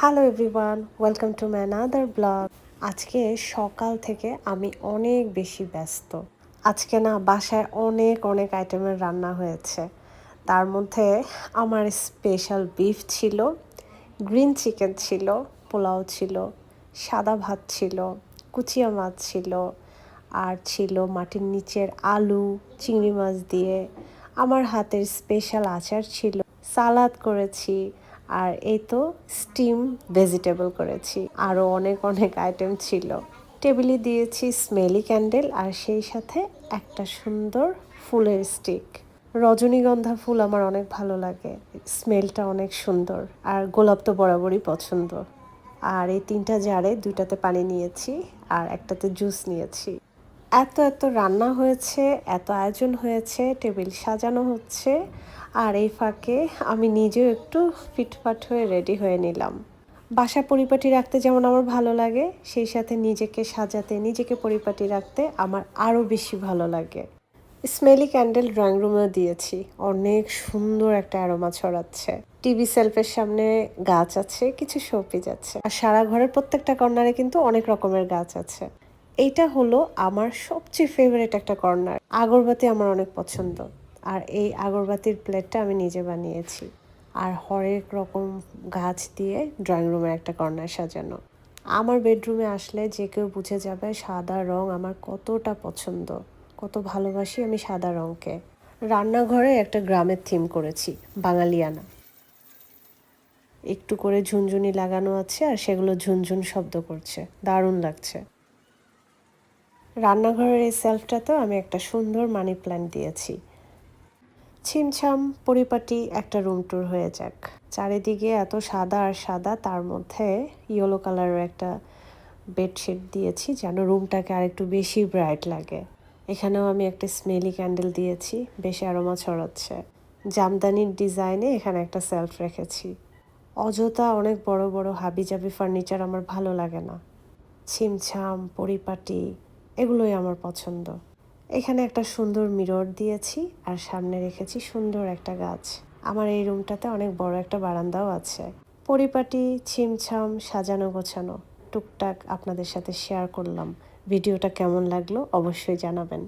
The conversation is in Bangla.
Hello everyone, welcome to my another blog. আজকে সকাল থেকে আমি অনেক বেশি ব্যস্ত। আজকে না বাসায় অনেক অনেক আইটেমের রান্না হয়েছে। তার মধ্যে আমার স্পেশাল বিফ ছিল, গ্রিন চিকেন ছিল, পোলাও ছিল, সাদা ভাত ছিল, কুচিয়া মাছ ছিল, আর ছিল মাটির নিচের আলু চিংড়ি মাছ দিয়ে। আমার হাতের স্পেশাল আচার ছিল, সালাদ করেছি, আর এই তো স্টিম ভেজিটেবল করেছি। আরও অনেক অনেক আইটেম ছিল। টেবিলে দিয়েছি স্মেলি ক্যান্ডেল আর সেই সাথে একটা সুন্দর ফুলের স্টিক। রজনীগন্ধা ফুল আমার অনেক ভালো লাগে, স্মেলটা অনেক সুন্দর, আর গোলাপ তো বরাবরই পছন্দ। আর এই 3টা জারে 2টাতে পানি নিয়েছি আর একটাতে জুস নিয়েছি। এত এত রান্না হয়েছে, এত আয়োজন হয়েছে, টেবিল সাজানো হচ্ছে, আর এই ফাঁকে আমি নিজেও একটু ফিটফাট হয়ে রেডি হয়ে নিলাম। বাসা পরিপাটি রাখতে যেমন আমার ভালো লাগে, সেই সাথে নিজেকে সাজাতে, নিজেকে পরিপাটি রাখতে আমার আরও বেশি ভালো লাগে। স্মেলি ক্যান্ডেল ড্রয়িং রুমেও দিয়েছি, অনেক সুন্দর একটা অ্যারোমা ছড়াচ্ছে। টিভি সেলফের সামনে গাছ আছে, কিছু শোপিস আছে, আর সারা ঘরের প্রত্যেকটা কর্নারে কিন্তু অনেক রকমের গাছ আছে। এইটা হলো আমার সবচেয়ে ফেভারিট একটা কর্নার। আগরবাতি আমার অনেক পছন্দ, আর এই আগরবাতির প্লেটটা আমি নিজে বানিয়েছি। আর হরেক রকম গাছ দিয়ে ড্রয়িং রুমের একটা কর্নার সাজানো। আমার বেডরুমে আসলে যে কেউ বুঝে যাবে সাদা রং আমার কতটা পছন্দ, কত ভালোবাসি আমি সাদা রঙকে। রান্নাঘরে একটা গ্রামের থিম করেছি, বাঙালিয়ানা। একটু করে ঝুনঝুনি লাগানো আছে আর সেগুলো ঝুনঝুন শব্দ করছে, দারুণ লাগছে। রান্নাঘরের এই সেলফটাতেও আমি একটা সুন্দর মানি প্ল্যান্ট দিয়েছি। ছিমছাম পরিপাটি একটা রুম ট্যুর হয়ে যাক। চারিদিকে এত সাদা আর সাদা, তার মধ্যে ইয়েলো কালারের একটা বেডশিট দিয়েছি যেন রুমটাকে আরেকটু বেশি ব্রাইট লাগে। এখানেও আমি একটা স্মেলি ক্যান্ডেল দিয়েছি, বেশি অ্যারোমা ছড়াচ্ছে। জামদানির ডিজাইনে এখানে একটা সেলফ রেখেছি। অযথা অনেক বড় বড় হাবিজাবি ফার্নিচার আমার ভালো লাগে না। ছিমছাম পরিপাটি এগুলোই আমার পছন্দ। এখানে একটা সুন্দর মিরর দিয়েছি আর সামনে রেখেছি সুন্দর একটা গাছ। আমার এই রুমটাতে অনেক বড় একটা বারান্দাও আছে। পরিপাটি, ছিমছাম, সাজানো গোছানো টুকটাক আপনাদের সাথে শেয়ার করলাম। ভিডিওটা কেমন লাগলো অবশ্যই জানাবেন।